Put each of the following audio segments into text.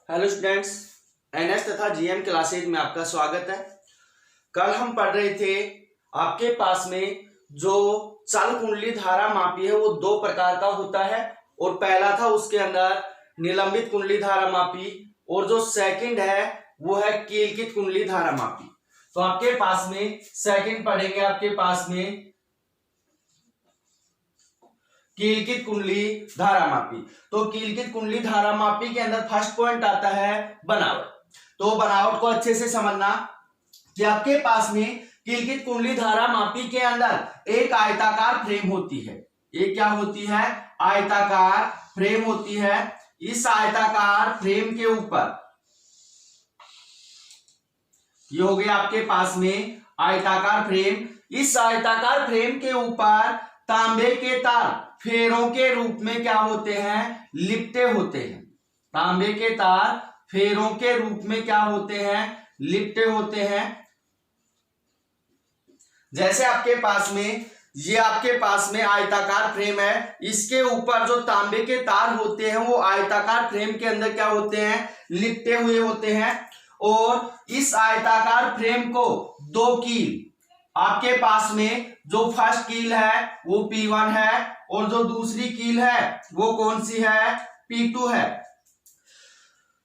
Hello students, NS तथा GM classes में आपका स्वागत है। कल हम पढ़ रहे थे आपके पास में जो चल कुंडली धारा मापी है वो दो प्रकार का होता है और पहला था उसके अंदर निलंबित कुंडली धारा मापी और जो सेकंड है वो है कीलकित कुंडली धारा मापी। तो आपके पास में सेकंड पढ़ेंगे आपके पास में कीलकित कुंडली धारा मापी। तो कीलकित कुंडली धारा मापी के अंदर फर्स्ट पॉइंट आता है बनावट। तो बनावट को अच्छे से समझना कि आपके पास में कीलकित कुंडली धारा मापी के अंदर एक आयताकार फ्रेम होती है। ये क्या होती है? आयताकार फ्रेम होती है। इस आयताकार फ्रेम के ऊपर ये हो गया आपके पास में आयताकार फ्रेम। इस आयताकार फ्रेम के ऊपर तांबे के तार फेरों के रूप में क्या होते हैं? लिपटे होते हैं। तांबे के तार फेरों के रूप में क्या होते हैं? लिपटे होते हैं। जैसे आपके पास में ये आपके पास में आयताकार फ्रेम है, इसके ऊपर जो तांबे के तार होते हैं वो आयताकार फ्रेम के अंदर क्या होते हैं? लिपटे हुए होते हैं। और इस आयताकार फ्रेम को दो कील आपके पास में जो फर्स्ट कील है वो P1 है और जो दूसरी कील है वो कौन सी है? P2 है।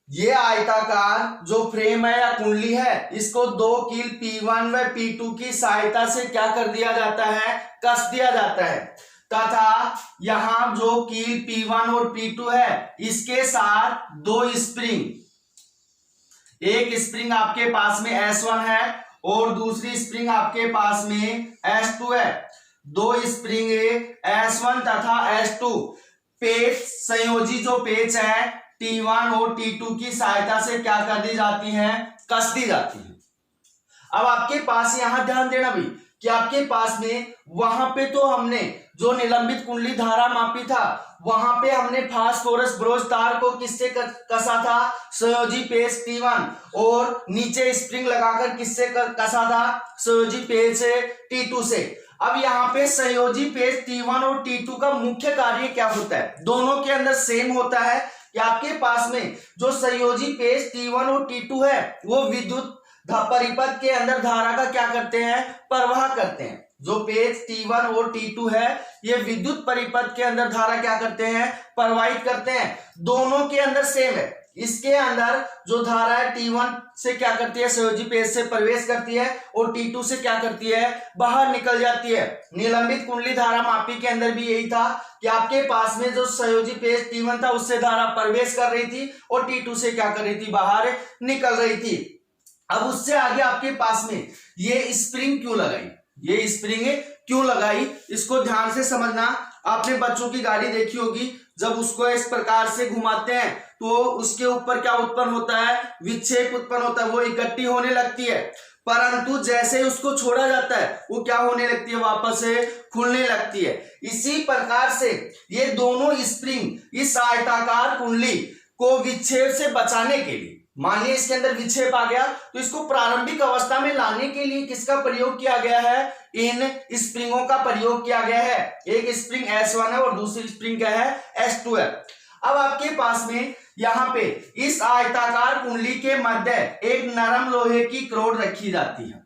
ये आयताकार जो फ्रेम है या कुंडली है इसको दो कील P1 व P2 की सहायता से क्या कर दिया जाता है? कस दिया जाता है। तथा यहां जो कील P1 और P2 है इसके साथ दो स्प्रिंग, एक स्प्रिंग आपके पास में S1 है और दूसरी स्प्रिंग आपके पास में S2 है। दो स्प्रिंग S1 तथा S2 पेच संयोजी जो पेच है T1 और T2 की सहायता से क्या कर दी जाती है? कस दी जाती है। अब आपके पास यहां ध्यान देना भी कि आपके पास में वहां पे तो हमने जो निलंबित कुंडली धारा मापी था वहां पे हमने फास्फोरस ब्रोंज तार को किससे कसा था? संयोजी पेच T1 और नीचे स्प्रिंग लगाकर किससे कसा था? संयोजी पेच T2 से। अब यहाँ पे संयोजी पेच T1 और T2 का मुख्य कार्य क्या होता है? दोनों के अंदर सेम होता है कि आपके पास में जो संयोजी पेच T1 और T2 है वो विद्युत परिपथ के अंदर धारा का क्या करते हैं? प्रवाह करते हैं। जो पेच T1 और T2 है ये विद्युत परिपथ के अंदर धारा क्या करते हैं? प्रवाहित करते हैं। दोनों के अंदर सेम है। इसके अंदर जो धारा है T1 से क्या करती है? संयोजी पेच से प्रवेश करती है और T2 से क्या करती है? बाहर निकल जाती है। निलंबित कुंडली धारा मापी के अंदर भी यही था कि आपके पास में जो संयोजी पेच T1 था उससे धारा प्रवेश कर रही थी और T2 से क्या कर रही थी? बाहर निकल रही थी। अब उससे आगे आपके पास में ये स्प्रिंग क्यों लगाई? ये स्प्रिंग क्यों लगाई इसको ध्यान से समझना। आपने बच्चों की गाड़ी देखी होगी, जब उसको इस प्रकार से घुमाते हैं तो उसके ऊपर क्या उत्पन्न होता है? विक्षेप उत्पन्न होता है, वो इकट्ठी होने लगती है। परंतु जैसे ही उसको छोड़ा जाता है वो क्या होने लगती है? वापस से खुलने लगती है। इसी प्रकार से ये दोनों स्प्रिंग इस आयताकार कुंडली को विक्षेप से बचाने के लिए, मानिए इसके अंदर विक्षेप आ गया तो इसको प्रारंभिक अवस्था में लाने के लिए किसका प्रयोग किया गया है? इन स्प्रिंगों का प्रयोग किया गया है। एक स्प्रिंग S1 है और दूसरी स्प्रिंग क्या है? S2 है। अब आपके पास में यहाँ पे इस आयताकार कुंडली के मध्य एक नरम लोहे की क्रोड रखी जाती है।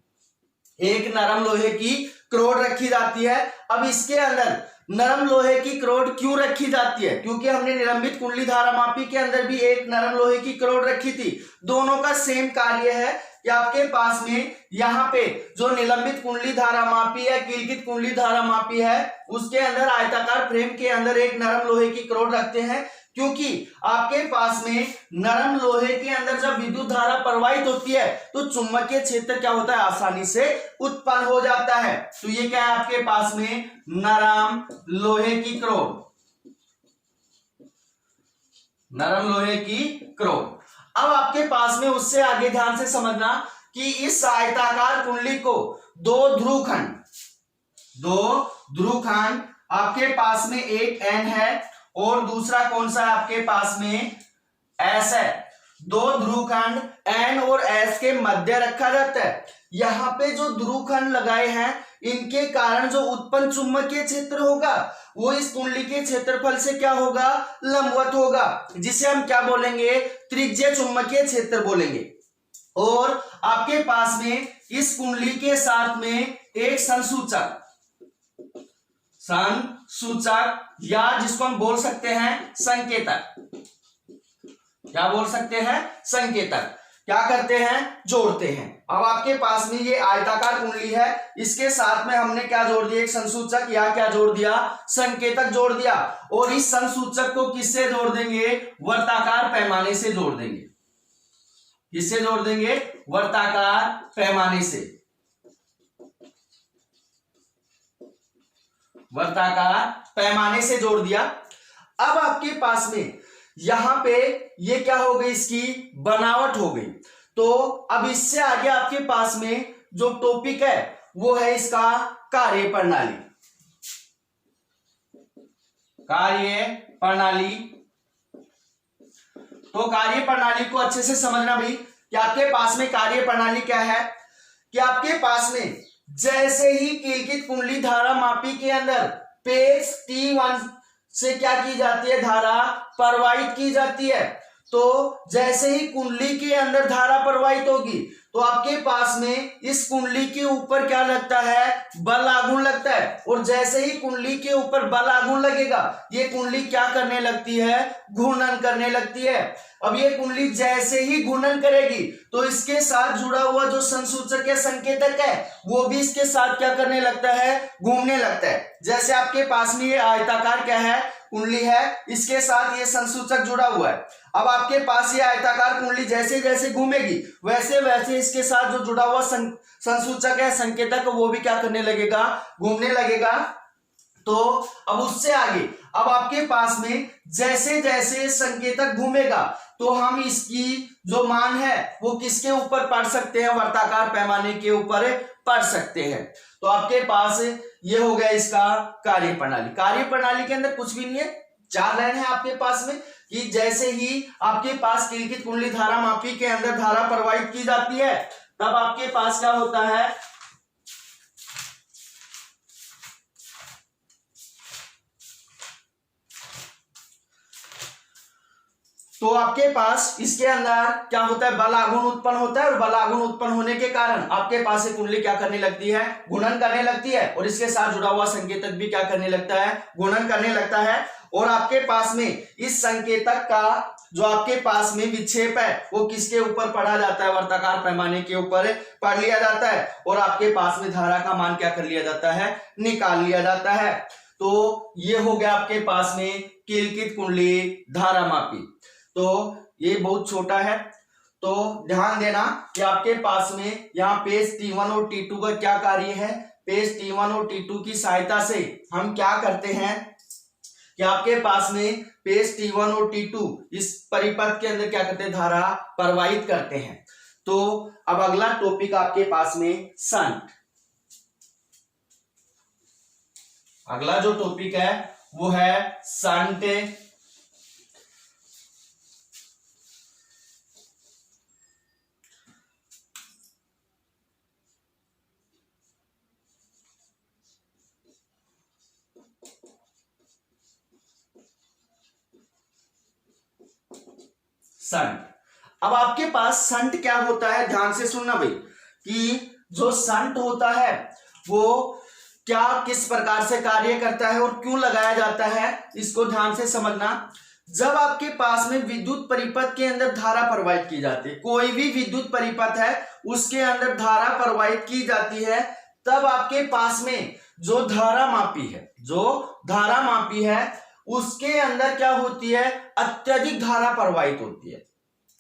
एक नरम लोहे की क्रोड रखी जाती है। अब इसके अंदर नरम लोहे की क्रोड क्यों रखी जाती है? क्योंकि हमने निलंबित कुंडली धारा मापी के अंदर भी एक नरम लोहे की क्रोड रखी थी। दोनों का सेम कार्य है कि आपके पास में यहाँ पे जो निलंबित कुंडली धारा मापी है, कीलकित कुंडली धारा मापी है, उसके अंदर आयताकार फ्रेम के अंदर एक नरम लोहे की क्रोड रखते हैं। क्योंकि आपके पास में नरम लोहे के अंदर जब विद्युत धारा प्रवाहित होती है तो चुंबकीय क्षेत्र क्या होता है? आसानी से उत्पन्न हो जाता है। तो ये क्या है आपके पास में? नरम लोहे की क्रोड। नरम लोहे की क्रोड। अब आपके पास में उससे आगे ध्यान से समझना कि इस आयताकार कुंडली को दो ध्रुवखंड आपके पास में एक N है और दूसरा कौन सा है? आपके पास में S है। दो ध्रुवखंड N और S के मध्य रखा जाता है। यहाँ पे जो ध्रुवखंड लगाए हैं इनके कारण जो उत्पन्न चुंबकीय क्षेत्र होगा वो इस कुंडली के क्षेत्रफल से क्या होगा, लंबवत होगा, जिसे हम क्या बोलेंगे, त्रिज्यीय चुंबकीय क्षेत्र बोलेंगे। और आपके पास में इस कुंडली के साथ में एक संसूचक या जिसको हम बोल सकते हैं संकेतक, क्या बोल सकते हैं, संकेतक, क्या करते हैं, जोड़ते हैं। अब आपके पास में ये आयताकार कुंडली है, इसके साथ में हमने क्या जोड़ दिया, एक संसूचक या क्या जोड़ दिया, संकेतक जोड़ दिया। और इस संसूचक को किससे जोड़ देंगे, वर्ताकार पैमाने से जोड़ देंगे। किससे जोड़ देंगे, वर्ताकार पैमाने से, वर्ताकार पैमाने से जोड़ दिया। अब आपके पास में यहां पे ये क्या हो गई, इसकी बनावट हो गई। तो अब इससे आगे आपके पास में जो टॉपिक है वो है इसका कार्य प्रणाली। कार्य प्रणाली, तो कार्य प्रणाली को अच्छे से समझना भाई कि आपके पास में कार्य प्रणाली क्या है, कि आपके पास में जैसे ही किलकित कुंडली धारा मापी के अंदर पेज T1 से क्या की जाती है, धारा प्रवाहित की जाती है। तो जैसे ही कुंडली के अंदर धारा प्रवाहित होगी तो आपके पास में इस कुंडली के ऊपर क्या लगता है, बल आघूर्ण लगता है। और जैसे ही कुंडली के ऊपर बल आघूर्ण लगेगा ये कुंडली क्या करने लगती है, घूर्णन करने लगती है। अब ये कुंडली जैसे ही घूर्णन करेगी तो इसके साथ जुड़ा हुआ जो संसूचक या संकेतक है वो भी इसके साथ क्या करने लगता है, घूमने लगता है। जैसे आपके पास में ये आयताकार क्या है, कुंडली है, इसके साथ ये संसूचक जुड़ा हुआ है। अब आपके पास ये आयताकार कुंडली जैसे जैसे घूमेगी वैसे वैसे इसके साथ जो जुड़ा हुआ संसूचक है, संकेतक, वो भी क्या करने लगेगा, घूमने लगेगा। तो अब उससे आगे अब आपके पास में जैसे जैसे संकेतक घूमेगा तो हम इसकी जो मान है वो किसके ऊपर पढ़ सकते हैं, वर्ताकार पैमाने के ऊपर पढ़ सकते हैं। तो आपके पास ये हो गया इसका कार्य प्रणाली। कार्य प्रणाली के अंदर कुछ भी नहीं है, चार लाइन है आपके पास में कि जैसे ही आपके पास किलकित कुंडली धारा मापी के अंदर धारा प्रवाहित की जाती है तब आपके पास क्या होता है, तो आपके पास इसके अंदर क्या होता है, बल आघूर्ण उत्पन्न होता है। और बल आघूर्ण उत्पन्न होने के कारण आपके पास एक कुंडली क्या करने लगती है, गुणन करने लगती है। और इसके साथ जुड़ा हुआ संकेतक भी क्या करने लगता है, गुणन करने लगता है। और आपके पास में इस संकेतक का जो आपके पास में विक्षेप है वो किसके ऊपर पढ़ा जाता है, वर्ताकार पैमाने के ऊपर पढ़ लिया जाता है। और आपके पास में धारा का मान क्या कर लिया जाता है, निकाल लिया जाता है। तो ये हो गया आपके पास में किलकित कुंडली धारा मापी। तो ये बहुत छोटा है, तो ध्यान देना कि आपके पास में यहाँ पेज T1 और T2 का क्या कार्य है। पेज T1 और T2 की सहायता से हम क्या करते हैं कि आपके पास में पेज T1 और T2 इस परिपथ के अंदर क्या करते हैं, धारा प्रवाहित करते हैं। तो अब अगला टॉपिक आपके पास में संट। अगला जो टॉपिक है वो है संट। संट, अब आपके पास संट क्या होता है, ध्यान से सुनना भाई, कि जो संट होता है वो क्या किस प्रकार से कार्य करता है और क्यों लगाया जाता है, इसको ध्यान से समझना। जब आपके पास में विद्युत परिपथ के अंदर धारा प्रवाहित की जाती है, कोई भी विद्युत परिपथ है उसके अंदर धारा प्रवाहित की जाती है, तब आपके पास में जो धारा मापी है उसके अंदर क्या होती है, अत्यधिक धारा प्रवाहित होती है।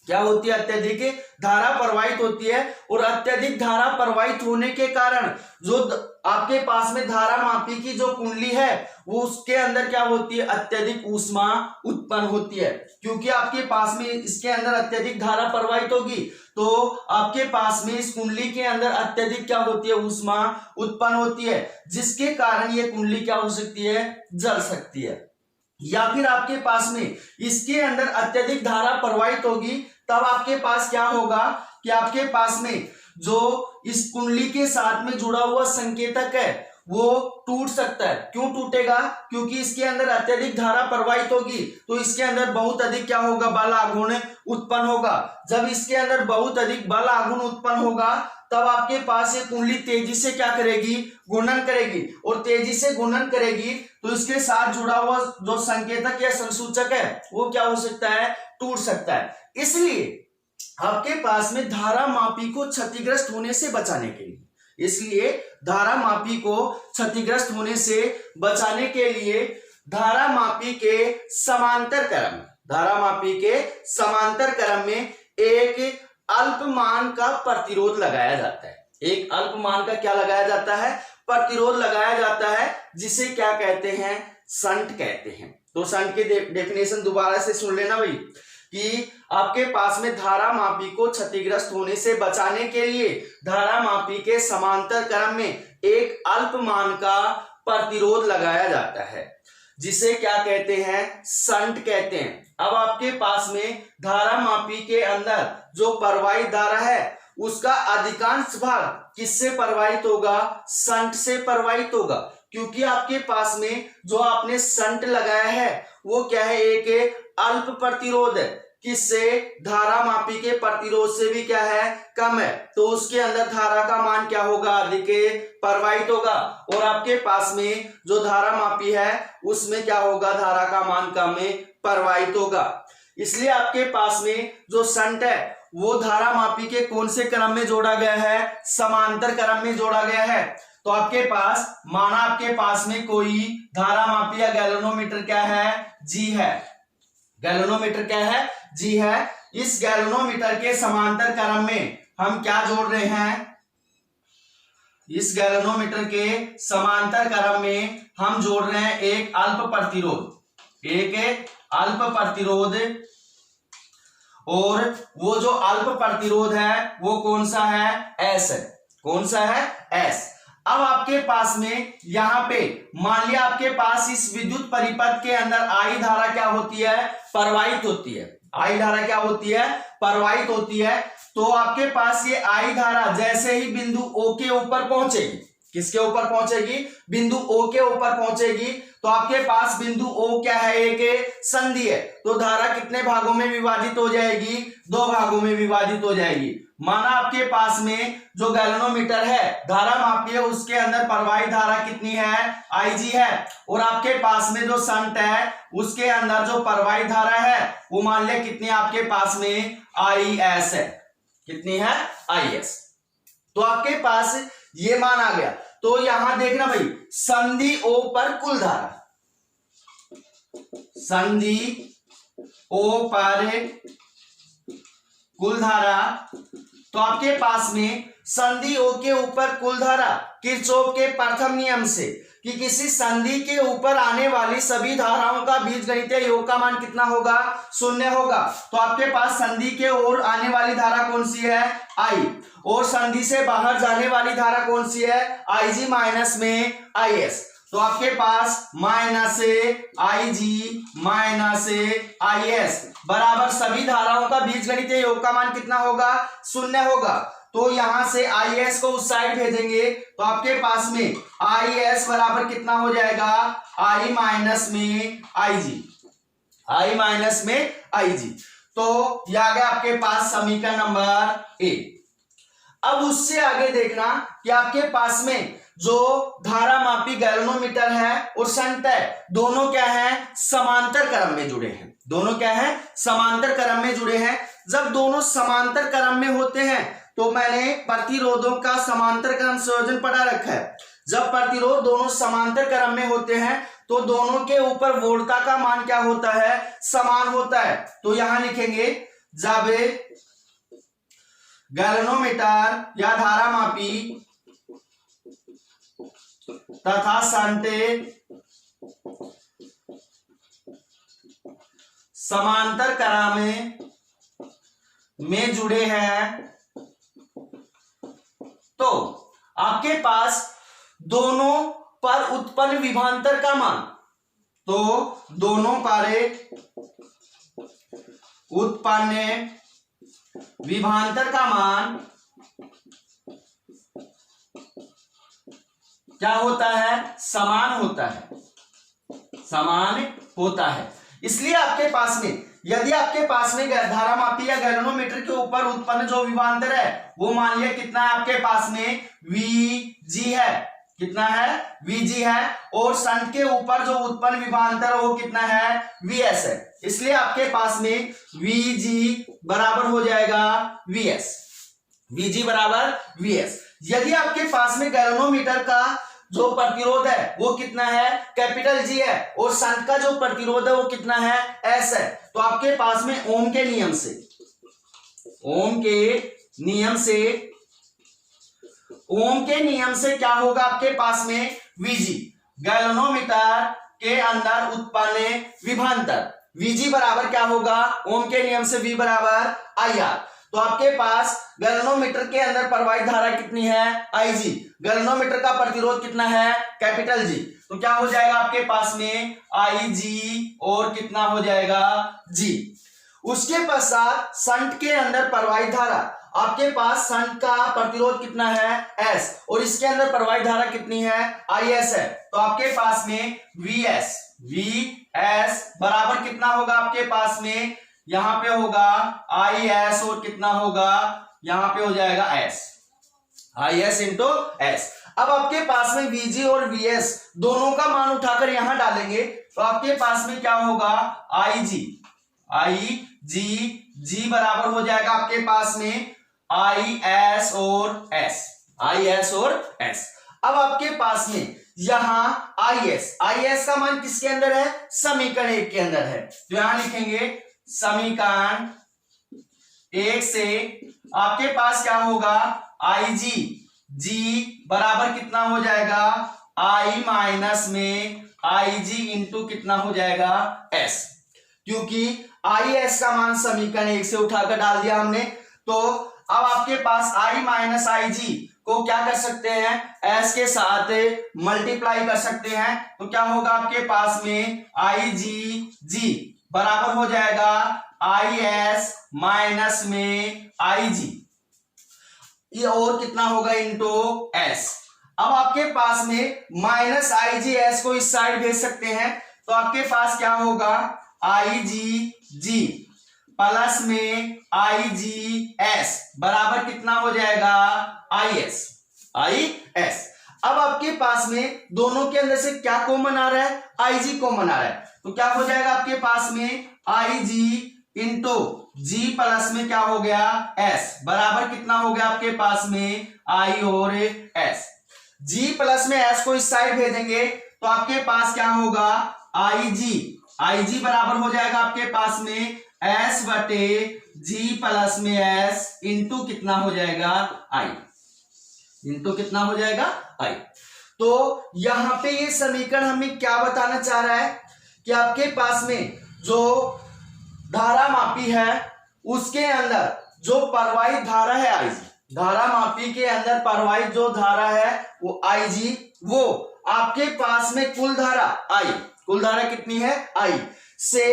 क्या होती है, अत्यधिक धारा प्रवाहित होती है। और अत्यधिक धारा प्रवाहित होने के कारण जो आपके पास में धारा मापी की जो कुंडली है वो उसके अंदर क्या होती है, अत्यधिक ऊष्मा उत्पन्न होती है। क्योंकि आपके पास में इसके अंदर अत्यधिक धारा प्रवाहित होगी तो आपके पास में इस कुंडली के अंदर अत्यधिक क्या होती है, ऊष्मा उत्पन्न होती है, जिसके कारण ये कुंडली क्या हो सकती है, जल सकती है। या फिर आपके पास में इसके अंदर अत्यधिक धारा प्रवाहित होगी तब आपके पास क्या होगा कि आपके पास में जो इस कुंडली के साथ में जुड़ा हुआ संकेतक है वो टूट सकता है। क्यों टूटेगा? क्योंकि इसके अंदर अत्यधिक धारा प्रवाहित होगी, तो इसके अंदर बहुत अधिक क्या होगा, बल आघूर्ण उत्पन्न होगा। जब इसके अंदर बहुत अधिक बल आघूर्ण उत्पन्न होगा तब आपके पास ये कुंडली तेजी से क्या करेगी, घूर्णन करेगी, और तेजी से घूर्णन करेगी तो इसके साथ जुड़ा हुआ जो संकेतक या संसूचक है वो क्या हो सकता है, टूट सकता है। इसलिए आपके पास में धारा मापी को क्षतिग्रस्त होने से बचाने के लिए, इसलिए धारा मापी को क्षतिग्रस्त होने से बचाने के लिए धारा मापी के समांतर क्रम, धारा मापी के समांतर क्रम में एक अल्पमान का प्रतिरोध लगाया जाता है। एक अल्पमान का क्या लगाया जाता है, प्रतिरोध लगाया जाता है, जिसे क्या कहते हैं, शंट कहते हैं। तो शंट की डेफिनेशन दोबारा से सुन लेना भाई, कि आपके पास में धारा मापी को क्षतिग्रस्त होने से बचाने के लिए धारा मापी के समांतर क्रम में एक अल्पमान का प्रतिरोध लगाया जाता है, जिसे क्या कहते हैं, शंट कहते हैं। अब आपके पास में धारा मापी के अंदर जो प्रवाहित धारा है उसका अधिकांश भाग किससे प्रवाहित होगा, शंट से प्रवाहित होगा, क्योंकि आपके पास में जो आपने शंट लगाया है वो क्या है, एक अल्प प्रतिरोध है, किससे, धारा मापी के प्रतिरोध से भी क्या है, कम है, तो उसके अंदर धारा का मान क्या होगा, अधिक प्रवाहित होगा, और आपके पास में जो धारा मापी है उसमें क्या होगा, धारा का मान कम प्रवाहित होगा। इसलिए आपके पास में जो शंट है वो धारा मापी के कौन से क्रम में जोड़ा गया है, समांतर क्रम में जोड़ा गया है। तो आपके पास, माना आपके पास में कोई धारा मापी या गैल्वेनोमीटर क्या है, जी है, गैल्वेनोमीटर क्या है, जी है। इस गैल्वेनोमीटर के समांतर क्रम में हम क्या जोड़ रहे हैं, इस गैल्वेनोमीटर के समांतर क्रम में हम जोड़ रहे हैं एक अल्प प्रतिरोध, एक अल्प प्रतिरोध, और वो जो अल्प प्रतिरोध है वो कौन सा है, एस है। कौन सा है, एस। अब आपके पास में यहां पे मान लिया आपके पास इस विद्युत परिपथ के अंदर आई धारा क्या होती है, प्रवाहित होती है। आई धारा क्या होती है, प्रवाहित होती है। तो आपके पास ये आई धारा जैसे ही बिंदु ओ के ऊपर पहुंचेगी, किसके ऊपर पहुंचेगी, बिंदु ओ के ऊपर पहुंचेगी, तो आपके पास बिंदु ओ क्या है, एक संधि है, तो धारा कितने भागों में विभाजित हो जाएगी, दो भागों में विभाजित हो जाएगी। माना आपके पास में जो गैल्वेनोमीटर है, धारा मापी है, उसके अंदर प्रवाहित धारा कितनी है, आईजी है, और आपके पास में जो शंट है उसके अंदर जो प्रवाहित धारा है वो मान ले कितनी आपके पास में, आई एस है। कितनी है, आई एस। तो आपके पास ये मान आ गया। तो यहां देखना भाई, संधि ओ पर कुल धारा, संधि ओ पर कुल धारा, तो आपके पास में संधि ओ के ऊपर कुल धारा किरचॉफ के प्रथम नियम से, कि किसी संधि के ऊपर आने वाली सभी धाराओं का बीजगणितीय योग का मान कितना होगा, शून्य होगा। तो आपके पास संधि के ओर आने वाली धारा कौन सी है, आई, और संधि से बाहर जाने वाली धारा कौन सी है, आई जी माइनस में आई एस। तो आपके पास minus I G minus I S बराबर सभी धाराओं का बीजगणितीय योग का मान कितना होगा, शून्य होगा। तो यहां से आई एस को उस साइड भेजेंगे तो आपके पास में आई एस बराबर कितना हो जाएगा, आई माइनस में आई जी, आई माइनस में आई जी। तो यह आ गया आपके पास समीकरण नंबर ए। अब उससे आगे देखना कि आपके पास में जो धारा मापी गैल्वेनोमीटर है और शंट है, दोनों क्या है, समांतर क्रम में जुड़े हैं। दोनों क्या है, समांतर क्रम में जुड़े हैं। जब दोनों समांतर क्रम में होते हैं तो मैंने प्रतिरोधों का समांतर क्रम संयोजन पढ़ा रखा है। जब प्रतिरोध दोनों समांतर क्रम में होते हैं तो दोनों के ऊपर वोल्टता का मान क्या होता है, समान होता है। तो यहां लिखेंगे, जब गैल्वेनोमीटर या धारा मापी तथा शंट समांतर क्रम में जुड़े हैं तो आपके पास दोनों पर उत्पन्न विभवांतर का मान, तो दोनों पर उत्पन्न विभवांतर का मान क्या होता है, समान होता है, समान होता है। इसलिए आपके पास में, यदि आपके पास में धारामापी या गैल्वेनोमीटर के ऊपर उत्पन्न जो विभवांतर है वो मान लिया कितना है आपके पास में, Vg है, कितना है, Vg है, और शंट के ऊपर जो उत्पन्न विभवांतर है वो कितना है, Vs है। इसलिए आपके पास में Vg बराबर हो जाएगा Vs, Vg बराबर Vs। यदि आपके पास में गैल्वेनोमीटर का जो प्रतिरोध है वो कितना है, कैपिटल G है, और शंट का जो प्रतिरोध है वो कितना है, S है, तो आपके पास में ओम के नियम से क्या होगा आपके पास में, Vg गैल्वेनोमीटर के अंदर उत्पन्न विभवांतर, Vg बराबर क्या होगा, ओम के नियम से V बराबर IR। तो आपके पास गैल्वेनोमीटर के अंदर प्रवाहित धारा कितनी है, Ig, गैल्वेनोमीटर का प्रतिरोध कितना है, कैपिटल G, तो क्या हो जाएगा आपके पास में Ig और कितना हो जाएगा G। उसके पश्चात शंट के अंदर प्रवाहित धारा, आपके पास शंट का प्रतिरोध कितना है, S, और इसके अंदर प्रवाहित धारा कितनी है, Is है, तो आपके पास में Vs बराबर कितना होगा आपके पास में, यहां पे होगा Is और कितना होगा, यहां पे हो जाएगा S, Is इंटू S। अब आपके पास में Vg और Vs दोनों का मान उठाकर यहां डालेंगे तो आपके पास में क्या होगा, G बराबर हो जाएगा आपके पास में Is और S। अब आपके पास में यहां Is का मान किसके अंदर है, समीकरण 1 के अंदर है, तो यहां लिखेंगे समीकरण 1 से आपके पास क्या होगा, G बराबर कितना हो जाएगा, I माइनस में Ig इंटू कितना हो जाएगा, S, क्योंकि Is का मान समीकरण 1 से उठाकर डाल दिया हमने, तो अब आपके पास I माइनस Ig को क्या कर सकते हैं, S के साथ मल्टीप्लाई कर सकते हैं, तो क्या होगा आपके पास में Ig बराबर हो जाएगा Is माइनस में Ig, ये और कितना होगा इंटू S। अब आपके पास में माइनस IgS को इस साइड भेज सकते हैं, तो आपके पास क्या होगा Ig प्लस में IgS बराबर कितना हो जाएगा IS। अब आपके पास में दोनों के अंदर से क्या कॉमन आ रहा है, Ig कॉमन आ रहा है, तो क्या हो जाएगा आपके पास में Ig इंटू G प्लस में क्या हो गया S बराबर कितना हो गया आपके पास में I और S। G प्लस में S को इस साइड भेजेंगे तो आपके पास क्या होगा Ig बराबर हो जाएगा आपके पास में S बटे G प्लस में S इंटू कितना हो जाएगा I, इंटू कितना हो जाएगा I। तो यहां पे ये समीकरण हमें क्या बताना चाह रहा है कि आपके पास में जो धारा मापी है उसके अंदर जो प्रवाहित धारा है Ig, धारा मापी के अंदर प्रवाहित जो धारा है वो Ig, वो आपके पास में कुल धारा I, कुल धारा कितनी है I से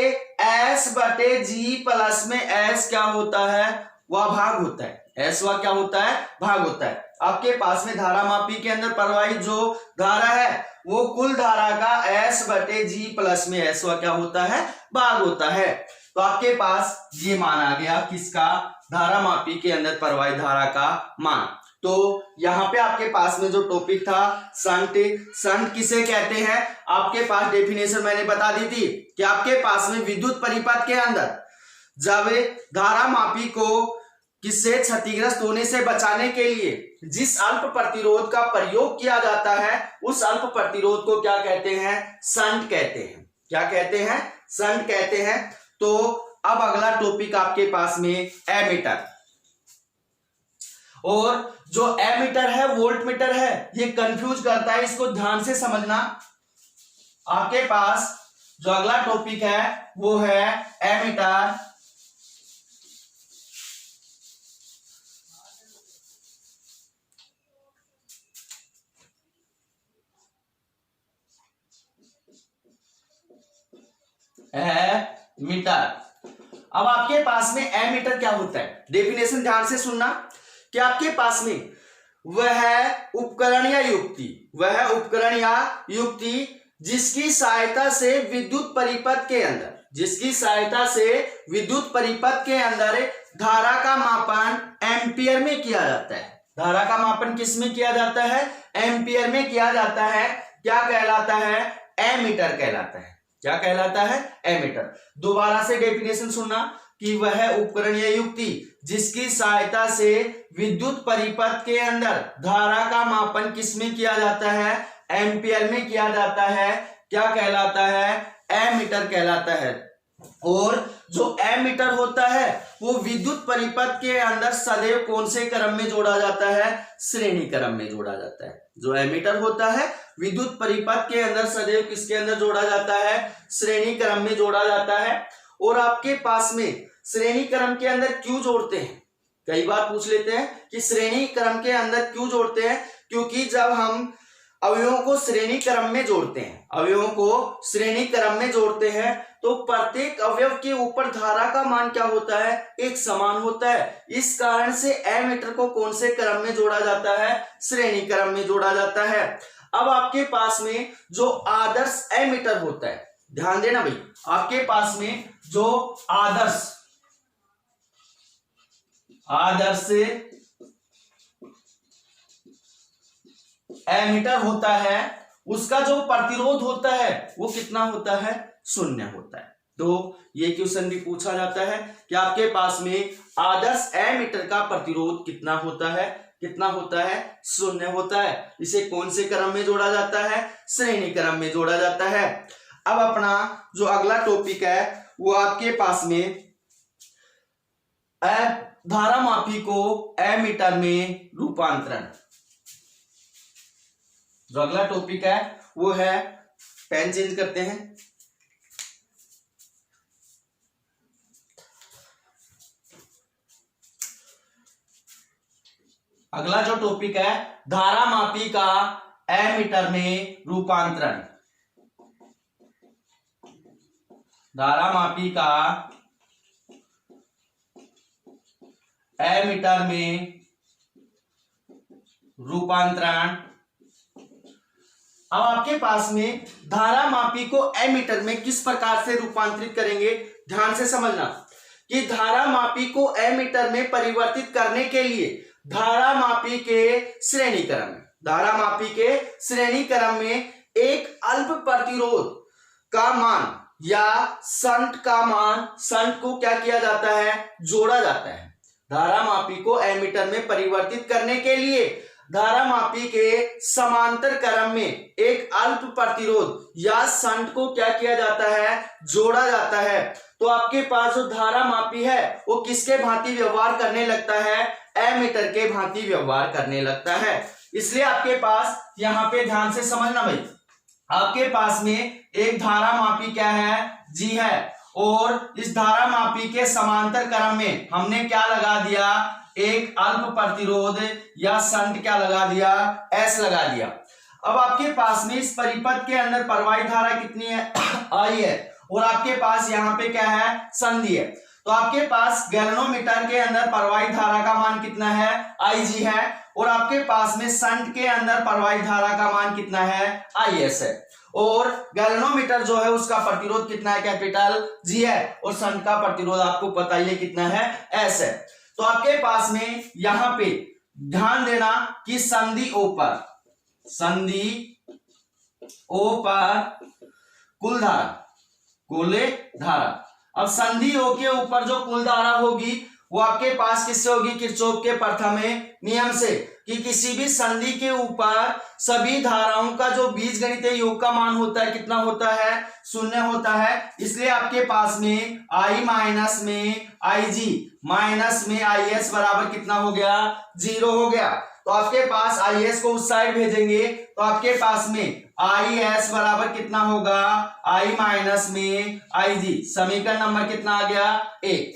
S बटे G प्लस में S क्या होता है, वह भाग होता है, S वह क्या होता है, भाग होता है। आपके पास में धारा मापी के अंदर प्रवाहित जो धारा है वो कुल धारा का S बटे G प्लस में S वह क्या होता है, भाग होता है। तो आपके पास ये मान आ गया किसका, धारा मापी के अंदर प्रवाहित धारा का मान। तो यहां पे आपके पास में जो टॉपिक था शंट किसे कहते हैं, आपके पास डेफिनेशन मैंने बता दी थी कि आपके पास में विद्युत परिपथ के अंदर जब धारा मापी को किससे क्षतिग्रस्त होने से बचाने के लिए जिस अल्प प्रतिरोध का प्रयोग किया जाता है उस अल्प प्रतिरोध को क्या कहते हैं, शंट कहते हैं। क्या कहते हैं, शंट कहते हैं। तो अब अगला टॉपिक आपके पास में एमीटर, और जो एमीटर है वोल्ट मीटर है, ये कंफ्यूज करता है, इसको ध्यान से समझना। आपके पास जो अगला टॉपिक है वो है एमीटर, एमीटर। अब आपके पास में एमीटर क्या होता है, डेफिनेशन ध्यान से सुनना कि आपके पास में वह उपकरण या युक्ति, वह उपकरण या युक्ति जिसकी सहायता से विद्युत परिपथ के अंदर, जिसकी सहायता से विद्युत परिपथ के अंदर धारा का मापन एम्पियर में किया जाता है। धारा का मापन किस में किया जाता है? एम्पियर में किया जाता है। क्या कहलाता है? एमीटर कहलाता है। क्या कहलाता है? एमीटर। दोबारा से डेफिनेशन सुनना कि वह उपकरण या युक्ति जिसकी सहायता से विद्युत परिपथ के अंदर धारा का मापन किस में किया जाता है? एम्पियर में किया जाता है। क्या कहलाता है? एमीटर कहलाता है। और जो एमीटर होता है वो विद्युत परिपथ के अंदर सदैव कौन से क्रम में जोड़ा जाता है? श्रेणी क्रम में जोड़ा जाता है। जो एमीटर होता है विद्युत परिपथ के अंदर सदैव किसके अंदर जोड़ा जाता है? श्रेणी क्रम में जोड़ा जाता है। और आपके पास में श्रेणी क्रम के अंदर क्यों जोड़ते हैं? कई बार पूछ लेते हैं कि श्रेणी क्रम के अंदर क्यों जोड़ते हैं? क्योंकि जब हम अवयवों को श्रेणी क्रम में जोड़ते हैं, अवयवों को श्रेणी क्रम में जोड़ते हैं तो प्रत्येक अवयव के ऊपर धारा का मान क्या होता है? एक समान होता है। इस कारण से एमीटर को कौन से क्रम में जोड़ा जाता है? श्रेणी क्रम में जोड़ा जाता है। अब आपके पास में जो आदर्श एमीटर होता है, ध्यान देना भाई, आपके पास में जो आदर्श एमीटर होता है उसका जो प्रतिरोध होता है वो कितना होता है? शून्य होता है। तो ये क्वेश्चन भी पूछा जाता है कि आपके पास में आदर्श एमीटर का प्रतिरोध कितना होता है? कितना होता है? शून्य होता है। इसे कौन से क्रम में जोड़ा जाता है? श्रेणी क्रम में जोड़ा जाता है। अब अपना जो अगला टॉपिक है वो आपके पास में धारा मापी को एमीटर में रूपांतरण। जो अगला टॉपिक है वो है, पेन चेंज करते हैं, अगला जो टॉपिक है धारा मापी का एमीटर में रूपांतरण। धारा मापी का एमीटर में रूपांतरण। अब आपके पास में धारा मापी को एमीटर में किस प्रकार से रूपांतरित करेंगे? ध्यान से समझना कि धारा मापी को एमीटर में परिवर्तित करने के लिए धारा मापी के श्रेणी क्रम में, धारा मापी के श्रेणी क्रम में एक अल्प प्रतिरोध का मान या शंट का मान, शंट को क्या किया जाता है? जोड़ा जाता है। धारा मापी को एमीटर में परिवर्तित करने के लिए धारा मापी के समांतर क्रम में एक अल्प प्रतिरोध या शंट को क्या किया जाता है? जोड़ा जाता है। तो आपके पास जो धारा मापी है वो किसके भांति व्यवहार करने लगता है? एमीटर के भांति व्यवहार करने लगता है। इसलिए आपके पास यहां पे ध्यान से समझना भाई, आपके पास में एक धारा मापी क्या है? जी है। और इस धारा मापी के समांतर क्रम में हमने क्या लगा दिया? एक अल्प प्रतिरोध या शंट क्या लगा दिया? एस लगा दिया। अब आपके पास में इस परिपथ के अंदर प्रवाहित धारा कितनी है? आई है। और आपके पास यहाँ पे क्या है? संधि है। तो आपके पास गैल्वेनोमीटर के अंदर प्रवाहित धारा का मान कितना है? IG है। और आपके पास में शंट के अंदर प्रवाहित धारा का मान कितना है? IS है। और गैल्वेनोमीटर जो है उसका प्रतिरोध कितना है? कैपिटल G है। और शंट का प्रतिरोध आपको पता ही है कितना है? S है। तो आपके पास में यहां पे ध्यान देना कि संधि O पर कुल धारा। अब संधि O के ऊपर जो कुल धारा होगी वो आपके पास किससे होगी? किरचॉफ के प्रथम नियम से, कि किसी भी संधि के ऊपर सभी धाराओं का जो बीजगणितीय योग का मान होता है कितना होता है? शून्य होता है। इसलिए आपके पास में I माइनस में IG माइनस में IS बराबर कितना हो गया? 0 हो गया। तो आपके पास IS को उस साइड भेजेंगे तो आपके पास में IS बराबर कितना होगा? I माइनस में IG। समीकरण नंबर कितना आ गया? 1।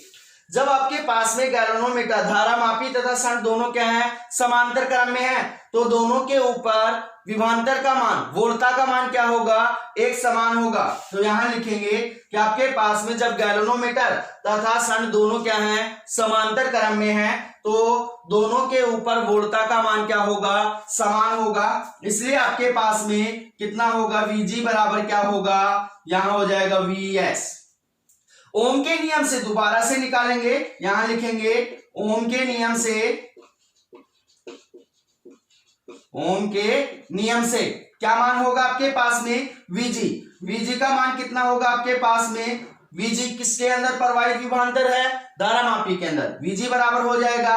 जब आपके पास में गैल्वेनोमीटर धारामापी तथा शंट दोनों क्या है, समांतर क्रम में है, तो दोनों के ऊपर विभवांतर का मान, वोल्टता का मान क्या होगा, एक समान होगा। तो यहां लिखेंगे कि आपके पास में जब गैल्वेनोमीटर तथा शंट दोनों क्या है, समांतर क्रम में है, तो दोनों के ऊपर वोल्टता का मान क्या होगा, समान होगा। इसलिए आपके पास में कितना होगा, Vg बराबर क्या होगा, यहां हो जाएगा Vs। ओम के नियम से दोबारा से निकालेंगे, यहां लिखेंगे ओम के नियम से क्या मान होगा आपके पास में, Vg का मान कितना होगा आपके पास में, Vg किसके अंदर प्रवाहित विभवांतर है, धारामापी के अंदर। Vg बराबर हो जाएगा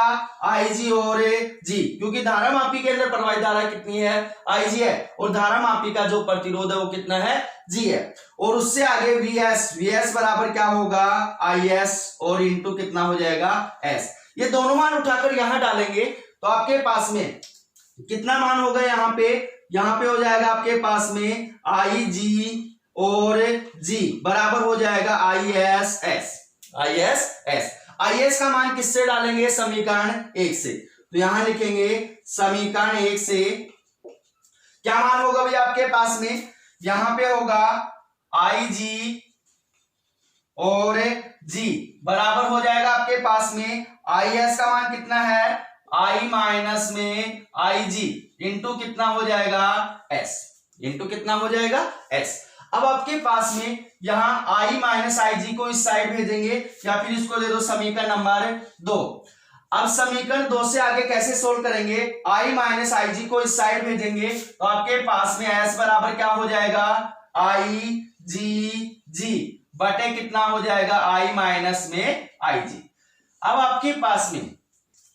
Ig और G, क्योंकि धारामापी के अंदर प्रवाहित धारा कितनी है, Ig है, और धारामापी का जो प्रतिरोध है वो कितना है, G है। और उससे आगे Vs बराबर क्या होगा, Is और इंटू कितना हो जाएगा, S। ये दोनों मान उठाकर यहां डालेंगे तो आपके पास में कितना मान होगा, यहाँ पे हो जाएगा आपके पास में Ig और G बराबर हो जाएगा Is का मान किससे डालेंगे, समीकरण 1 से। तो यहां लिखेंगे समीकरण 1 से क्या मान होगा भैया आपके पास में, यहां पे होगा Ig और G बराबर हो जाएगा आपके पास में Is का मान कितना है, I माइनस में Ig इंटू कितना हो जाएगा, S। अब आपके पास में यहां I माइनस Ig को इस साइड भेजेंगे, या फिर इसको ले दो समीकरण नंबर 2। अब समीकरण 2 से आगे कैसे सोल्व करेंगे, I माइनस Ig को इस साइड भेजेंगे तो आपके पास में S बराबर क्या हो जाएगा, Ig बटे कितना हो जाएगा, I माइनस में Ig। अब आपके पास में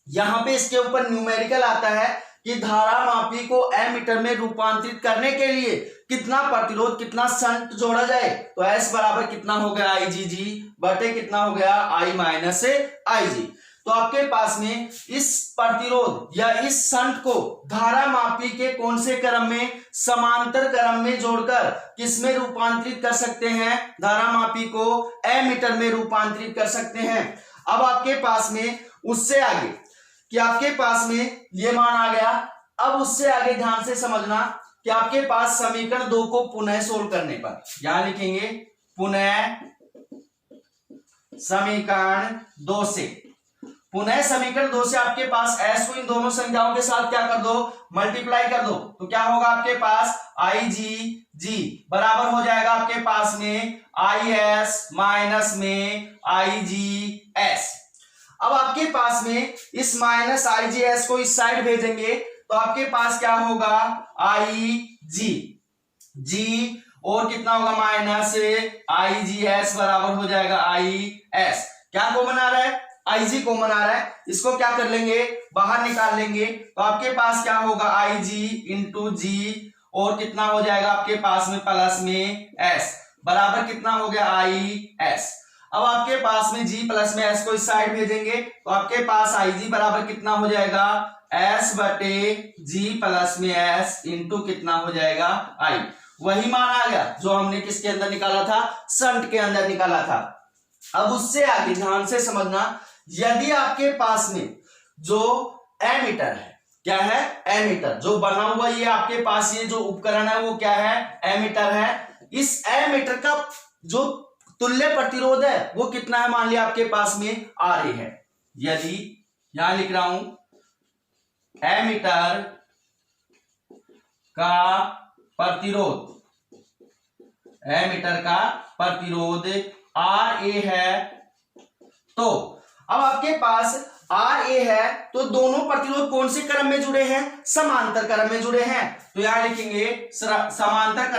यहां पे इसके ऊपर न्यूमेरिकल आता है कि धारामापी को एमीटर में रूपांतरित करने के लिए कितना प्रतिरोध, कितना शंट जोड़ा जाए। तो S बराबर कितना हो गया, Igg बटे कितना हो गया, I माइनस Ig। तो आपके पास में इस प्रतिरोध या इस शंट को धारामापी के कौन से क्रम में, समांतर क्रम में जोड़कर किसमें रूपांतरित कर सकते हैं, धारामापी को एमीटर में रूपांतरित कर सकते हैं। अब आपके पास में उससे आगे कि आपके पास में ये मान आ गया। अब उससे आगे ध्यान से समझना कि आपके पास समीकरण 2 को पुनः सोल्व करने पर यहां लिखेंगे पुनः समीकरण 2 से आपके पास S को इन दोनों संख्याओं के साथ क्या कर दो, मल्टीप्लाई कर दो। तो क्या होगा आपके पास, Ig बराबर हो जाएगा आपके पास में Is माइनस में Igs। अब आपके पास में इस माइनस Igs को इस साइड भेजेंगे तो आपके पास क्या होगा, Ig और कितना होगा माइनस Igs बराबर हो जाएगा Is। क्या कॉमन आ रहा है, Ig कॉमन आ रहा है, इसको क्या कर लेंगे, बाहर निकाल लेंगे। तो आपके पास क्या होगा, Ig इंटू G और कितना हो जाएगा आपके पास में प्लस में S बराबर कितना हो गया Is। अब आपके पास में G प्लस में S को इस साइड भेजेंगे तो आपके पास Ig बराबर कितना हो जाएगा, S बटे G प्लस में S इंटू कितना हो जाएगा I। वही मान आ गया जो हमने किसके अंदर निकाला था, शंट के अंदर निकाला था। अब उससे आगे ध्यान से समझना, यदि आपके पास में जो एमीटर है, क्या है, एमीटर जो बना हुआ, ये आपके पास ये जो उपकरण है वो क्या है, एमीटर है। इस एमीटर का जो तुल्य प्रतिरोध है वो कितना है, मान लिया आपके पास में RA है। यदि यहां लिख रहा हूं एमीटर का प्रतिरोध RA है, तो अब आपके पास RA है तो दोनों प्रतिरोध कौन से क्रम में जुड़े हैं, समांतर क्रम में जुड़े हैं। तो यहां लिखेंगे समांतर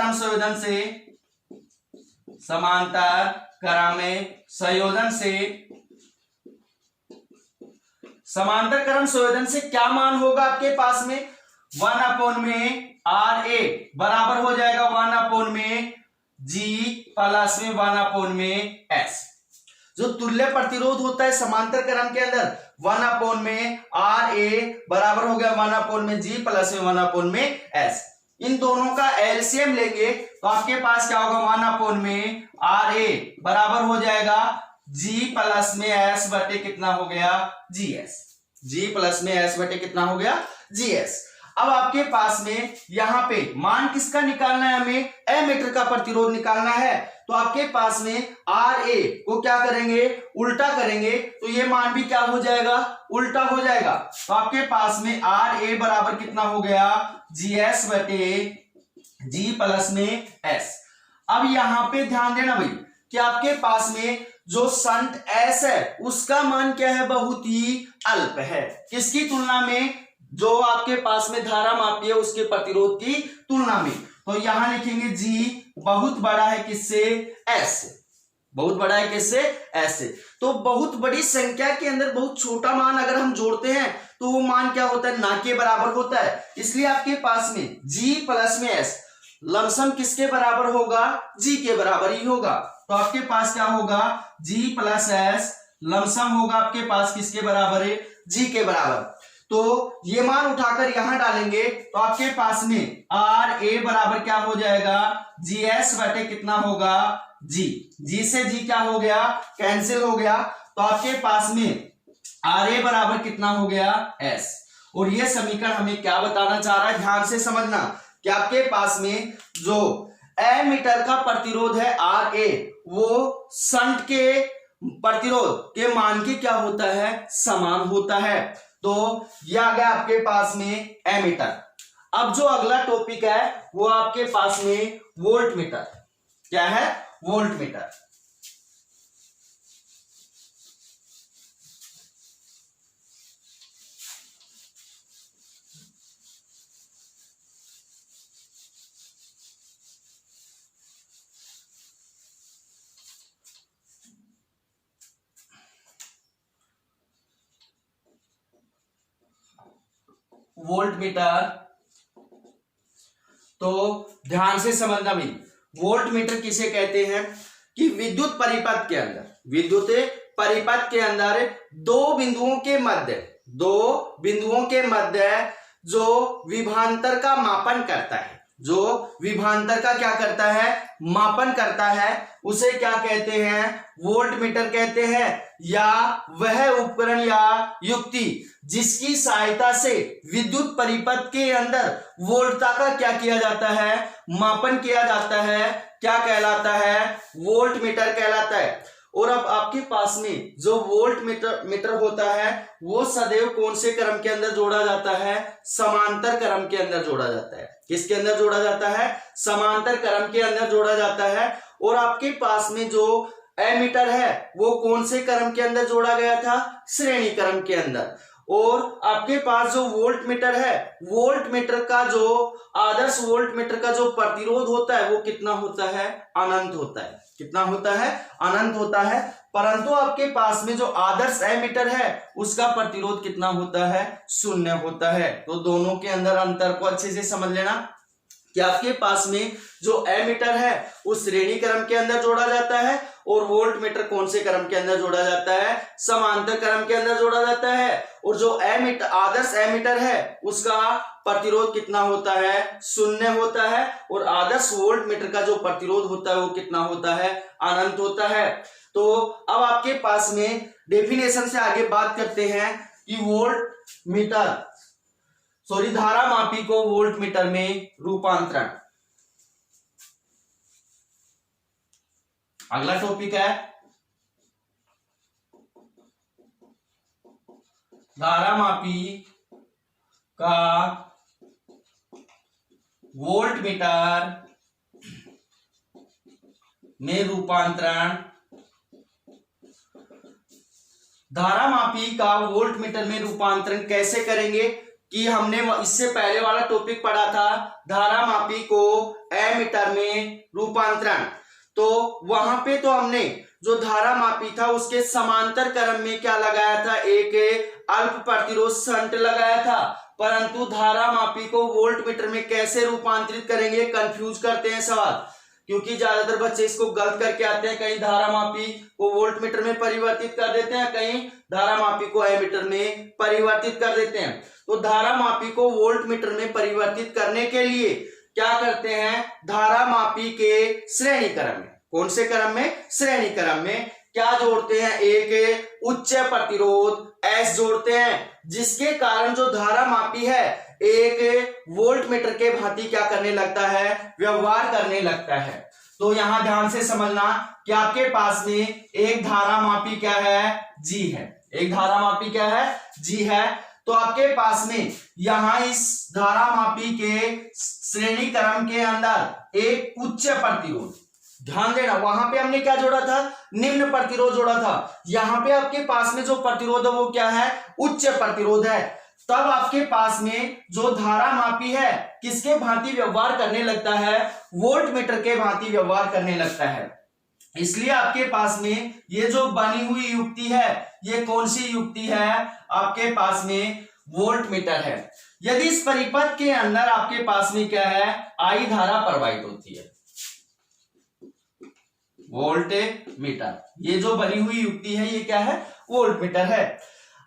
क्रम संयोजन से क्या मान होगा आपके पास में, 1 में RA बराबर हो जाएगा 1 में G प्लस में 1 में S। जो तुल्य प्रतिरोध होता है समांतर क्रम के अंदर 1 में RA बराबर हो गया 1 में G प्लस में 1 में S। इन दोनों का एलसीएम लेंगे तो आपके पास क्या होगा, 1 में RA बराबर हो जाएगा G प्लस में S बटे कितना हो गया GS। G प्लस में S बटे कितना हो गया GS। अब आपके पास में यहां पे मान किसका निकालना है, हमें एमीटर का प्रतिरोध निकालना है। तो आपके पास में RA को क्या करेंगे, उल्टा करेंगे, तो ये मान भी क्या हो जाएगा, उल्टा हो जाएगा। तो आपके पास में RA बराबर कितना हो गया GS बटे G प्लस में S। अब यहां पे ध्यान देना भाई कि आपके पास में जो संट S है उसका मान क्या है, बहुत ही अल्प है। किसकी तुलना में, जो आपके पास में धारा मापी है उसके प्रतिरोध की तुलना में। तो यहां लिखेंगे G बहुत बड़ा है किससे, S से, बहुत बड़ा है किससे, S से। तो बहुत बड़ी संख्या के अंदर बहुत छोटा मान अगर हम जोड़ते हैं तो वो मान क्या होता है, ना के बराबर होता है। इसलिए आपके पास में G प्लस में S लमसम किसके बराबर होगा, G के बराबर ही होगा। तो आपके पास क्या होगा, G प्लस S लमसम होगा आपके पास किसके बराबर है, G के बराबर। तो ये मान उठाकर यहां डालेंगे तो आपके पास में RA बराबर क्या हो जाएगा, GS बटे कितना होगा G। G से G क्या हो गया, कैंसिल हो गया। तो आपके पास में RA बराबर कितना हो गया S। और ये समीकरण हमें क्या बताना चाह रहा है, ध्यान से समझना कि आपके पास में जो एमीटर का प्रतिरोध है RA वो संट के प्रतिरोध के मान के क्या होता है, समान होता है। तो यह आ गया आपके पास में एमीटर। अब जो अगला टॉपिक है वो आपके पास में वोल्टमीटर। क्या है, वोल्टमीटर। वोल्टमीटर, तो ध्यान से समझना भाई, वोल्टमीटर किसे कहते हैं कि विद्युत परिपथ के अंदर, विद्युत परिपथ के अंदर दो बिंदुओं के मध्य जो विभवांतर का मापन करता है, जो विभवांतर का क्या करता है, मापन करता है, उसे क्या कहते हैं, वोल्टमीटर कहते हैं। या वह उपकरण या युक्ति जिसकी सहायता से विद्युत परिपथ के अंदर वोल्टता का क्या किया जाता है, मापन किया जाता है, क्या कहलाता है, वोल्टमीटर कहलाता है। और अब आपके पास में जो वोल्टमीटर होता है वो सदैव कौन से क्रम के अंदर जोड़ा जाता है, समांतर क्रम के अंदर जोड़ा जाता है। किसके अंदर जोड़ा जाता है, समांतर क्रम के अंदर जोड़ा जाता है। और आपके पास में जो एमीटर है वो कौन से क्रम के अंदर जोड़ा गया था, श्रेणी क्रम के अंदर। और आपके पास जो वोल्टमीटर है, वोल्टमीटर का जो आदर्श वोल्टमीटर का जो प्रतिरोध होता है वो कितना होता है, अनंत होता है। कितना होता है, अनंत होता है। परंतु आपके पास में जो आदर्श एमीटर है उसका प्रतिरोध कितना होता है, शून्य होता है। तो दोनों के अंदर अंतर को अच्छे से समझ लेना कि आपके पास में जो एमीटर है उस श्रेणी क्रम के अंदर जोड़ा जाता है और वोल्टमीटर कौन से क्रम के अंदर जोड़ा जाता है, समांतर क्रम के अंदर जोड़ा जाता है। और जो एमीटर, आदर्श एमीटर है उसका प्रतिरोध कितना होता है, शून्य होता है। और आदर्श वोल्टमीटर का जो प्रतिरोध होता है वो कितना होता है, अनंत होता है। तो अब आपके पास में डेफिनेशन से आगे बात करते हैं कि वोल्टमीटर, धारा मापी को वोल्टमीटर में रूपांतरण। अगला टॉपिक है धारा मापी का वोल्टमीटर में रूपांतरण। धारा मापी का वोल्टमीटर में रूपांतरण कैसे करेंगे कि हमने इससे पहले वाला टॉपिक पढ़ा था, धारा मापी को एमीटर में रूपांतरण। तो वहां पे तो हमने जो धारा मापी था उसके समांतर क्रम में क्या लगाया था, एक अल्प प्रतिरोध शंट लगाया था। परंतु धारा मापी को वोल्टमीटर में कैसे रूपांतरित करेंगे, कंफ्यूज करते हैं सवाल, क्योंकि ज्यादातर बच्चे इसको गलत करके आते हैं। कहीं धारा मापी को वोल्टमीटर में परिवर्तित कर देते हैं, कहीं धारा मापी को एमीटर में परिवर्तित कर देते हैं। तो धारा मापी को वोल्टमीटर में परिवर्तित करने के लिए क्या करते हैं, धारा मापी के श्रेणी क्रम में, कौन से क्रम में, श्रेणी क्रम में क्या जोड़ते हैं, एक उच्च प्रतिरोध S जोड़ते हैं, जिसके कारण जो धारा मापी है एक वोल्ट मीटर के भांति क्या करने लगता है, व्यवहार करने लगता है। तो यहां ध्यान से समझना कि आपके पास में एक धारा मापी क्या है, G है। एक धारा मापी क्या है, G है। तो आपके पास में यहां इस धारा मापी के श्रेणी क्रम के अंदर एक उच्च प्रतिरोध, ध्यान देना वहां पे हमने क्या जोड़ा था, निम्न प्रतिरोध जोड़ा था। यहां पे आपके पास में जो प्रतिरोध है वो क्या है, उच्च प्रतिरोध है। तब आपके पास में जो धारा मापी है किसके भांति व्यवहार करने लगता है, वोल्ट मीटर के भांति व्यवहार करने लगता है। इसलिए आपके पास में ये जो बनी हुई युक्ति है ये कौन सी युक्ति है, आपके पास में वोल्ट मीटर है। यदि इस परिपथ के अंदर आपके पास में क्या है, आई धारा प्रवाहित होती है, वोल्ट मीटर, ये जो बनी हुई युक्ति है ये क्या है, वोल्ट मीटर है।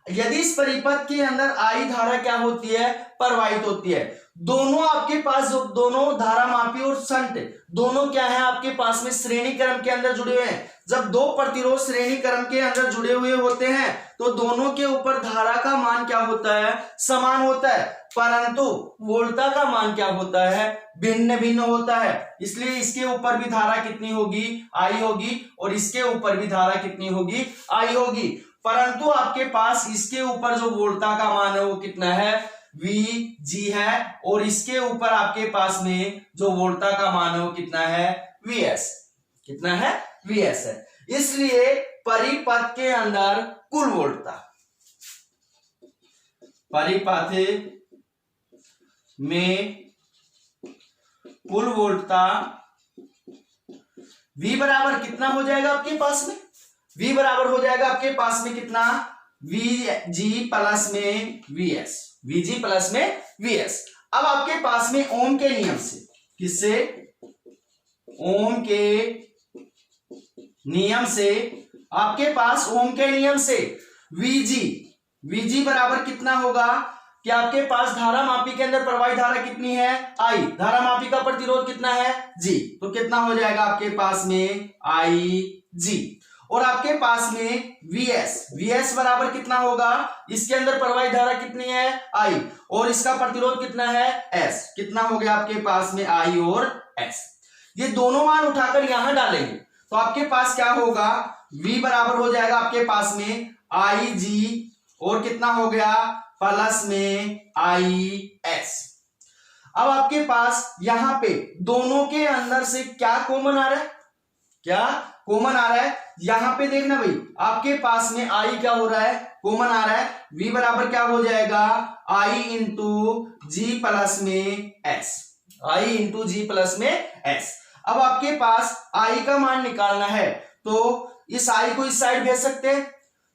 यदि इस परिपथ के अंदर आई धारा क्या होती है, प्रवाहित होती है, दोनों आपके पास दोनों धारा मापी और शंट दोनों क्या है आपके पास में श्रेणी क्रम के अंदर जुड़े हुए हैं। जब दो प्रतिरोध श्रेणी क्रम के अंदर जुड़े हुए होते हैं तो दोनों के ऊपर धारा का मान क्या होता है, समान होता है, परंतु वोल्टता का मान क्या होता है, भिन्न भिन्न होता है। इसलिए इसके ऊपर भी धारा कितनी होगी, आई होगी, और इसके ऊपर भी धारा कितनी होगी, आई होगी। परंतु आपके पास इसके ऊपर जो वोल्टता का मान है वो कितना है, Vg है, और इसके ऊपर आपके पास में जो वोल्टता का मान है वो कितना है, Vs, कितना है, Vs है। इसलिए परिपथ के अंदर कुल वोल्टता, परिपथ में कुल वोल्टता V बराबर कितना हो जाएगा आपके पास में, V बराबर हो जाएगा आपके पास में कितना, Vg प्लस में Vs, Vg प्लस में Vs। अब आपके पास में ओम के नियम से, किससे, ओम के नियम से, आपके पास ओम के नियम से Vg बराबर कितना होगा कि आपके पास धारा मापी के अंदर प्रवाहित धारा कितनी है, I, धारा मापी का प्रतिरोध कितना है, G, तो कितना हो जाएगा आपके पास में Ig, और आपके पास में Vs बराबर कितना होगा, इसके अंदर प्रवाहित धारा कितनी है, I, और इसका प्रतिरोध कितना है, S, कितना हो गया आपके पास में I और S। ये दोनों मान उठाकर यहां डालेंगे तो आपके पास क्या होगा, V बराबर हो जाएगा आपके पास में Ig, और कितना हो गया, प्लस में Is। अब आपके पास यहां पे दोनों के अंदर से क्या कॉमन आ रहा है, क्या कॉमन आ रहा है, यहां पे देखना भाई, आपके पास में I क्या हो रहा है, कॉमन आ रहा है। V बराबर क्या हो जाएगा, I इंटू जी प्लस में S, I into G plus में S। अब आपके पास I का मान निकालना है तो इस I को इस साइड भेज सकते हैं,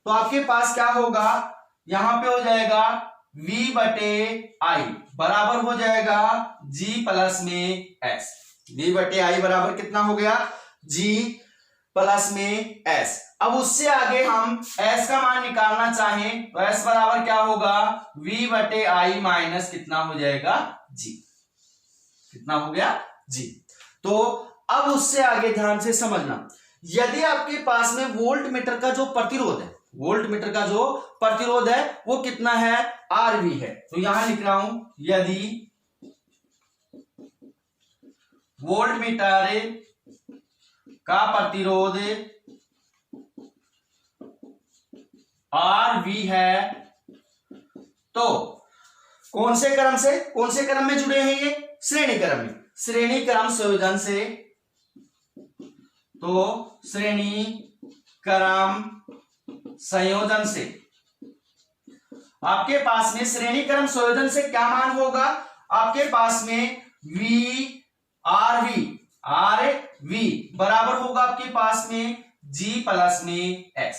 तो आपके पास क्या होगा, यहां पे हो जाएगा V बटे I बराबर हो जाएगा G प्लस में S। V बटे I बराबर कितना हो गया, G प्लस में S। अब उससे आगे हम S का मान निकालना चाहें तो S बराबर क्या होगा, V बटे I माइनस कितना हो जाएगा, G, कितना हो गया, G। तो अब उससे आगे ध्यान से समझना, यदि आपके पास में वोल्ट मीटर का जो प्रतिरोध है, वोल्ट मीटर का जो प्रतिरोध है वो कितना है, Rv है, तो यहां लिख रहा हूं, यदि वोल्ट मीटर का प्रतिरोध Rv है तो कौन से क्रम में जुड़े हैं ये, श्रेणी क्रम में, श्रेणी क्रम संयोजन से, तो श्रेणी क्रम संयोजन से आपके पास में श्रेणी क्रम संयोजन से क्या मान होगा, आपके पास में Rv बराबर होगा आपके पास में G प्लस में S।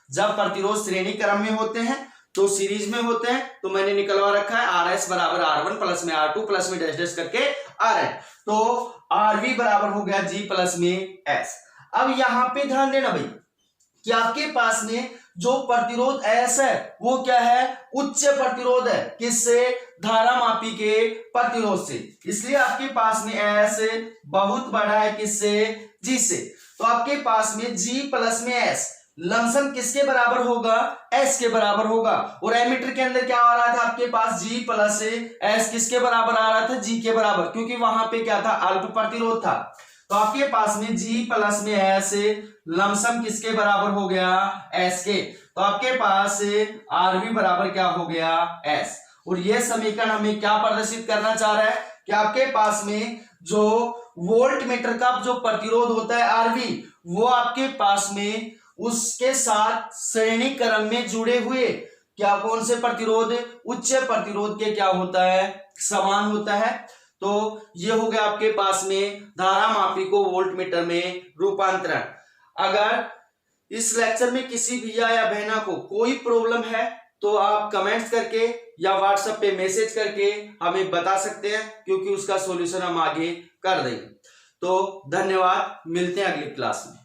जब प्रतिरोध श्रेणी क्रम में होते हैं तो सीरीज में होते हैं, तो मैंने निकलवा रखा है RS बराबर R1 प्लस में R2 प्लस में डैश डैश करके RN, तो Rv बराबर हो गया G प्लस में S। अब यहां पे ध्यान देना भाई कि आपके पास में जो प्रतिरोध एस है वो क्या है, उच्च प्रतिरोध है, किससे, धारामापी के प्रतिरोध से, इसलिए आपके पास में एस बहुत बड़ा है, किससे, जी से। तो आपके पास में जी प्लस में एस लमसम किसके बराबर होगा, एस के बराबर होगा। और एमीटर के अंदर क्या आ रहा था आपके पास, जी प्लस एस किसके बराबर आ रहा था, जी के बराबर, क्योंकि वहां पे क्या था, अल्प प्रतिरोध था। तो आपके पास में जी प्लस में एस लमसम किसके बराबर हो गया, एस के। तो आपके पास आरवी बराबर क्या हो गया, एस। और यह समीकरण हमें क्या प्रदर्शित करना चाह रहा है कि आपके पास में जो वोल्ट मीटर का जो प्रतिरोध होता है आरवी, वो आपके पास में उसके साथ श्रेणी क्रम में जुड़े हुए क्या, कौन से प्रतिरोध, उच्च प्रतिरोध के क्या होता है, समान होता है। तो ये हो गया आपके पास में धारामापी को वोल्ट मीटर में रूपांतरण। अगर इस लेक्चर में किसी भैया या बहना को कोई प्रॉब्लम है तो आप कमेंट्स करके या व्हाट्सएप पे मैसेज करके हमें बता सकते हैं, क्योंकि उसका सॉल्यूशन हम आगे कर देंगे। तो धन्यवाद, मिलते हैं अगली क्लास में।